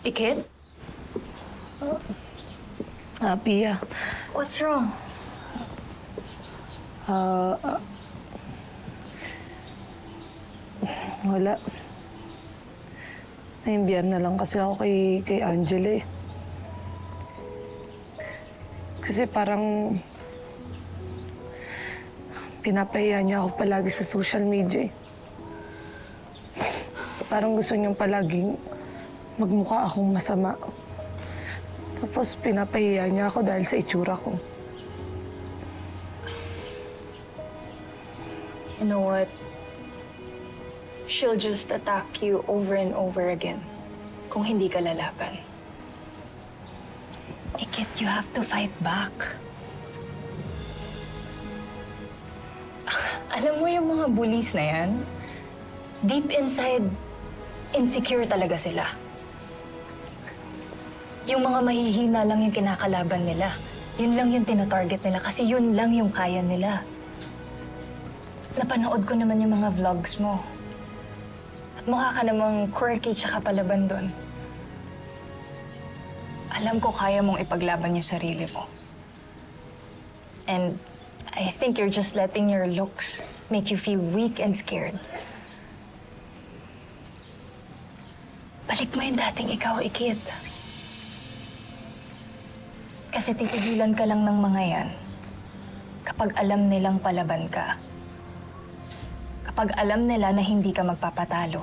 Ikit? Pia. What's wrong? Wala. Naimbiyar na lang kasi ako kay Angela eh. Kasi parang pinapahiya niya ako palagi sa social media eh. Parang gusto niyang palaging magmukha akong masama. Tapos pinapahiya niya ako dahil sa itsura ko. You know what? She'll just attack you over and over again kung hindi ka lalaban. Ikit, you have to fight back. Alam mo yung mga bullies na yan, deep inside, insecure talaga sila. Yung mga mahihina lang yung kinakalaban nila. Yun lang yung tinatarget nila kasi yun lang yung kaya nila. Napanood ko naman yung mga vlogs mo. At mukha ka namang quirky tsaka palaban doon. Alam ko kaya mong ipaglaban yung sarili mo. And I think you're just letting your looks make you feel weak and scared. Balik mo yung dating ikaw, Ikit. Kasi titigilan ka lang ng mga yan kapag alam nilang palaban ka. Kapag alam nila na hindi ka magpapatalo.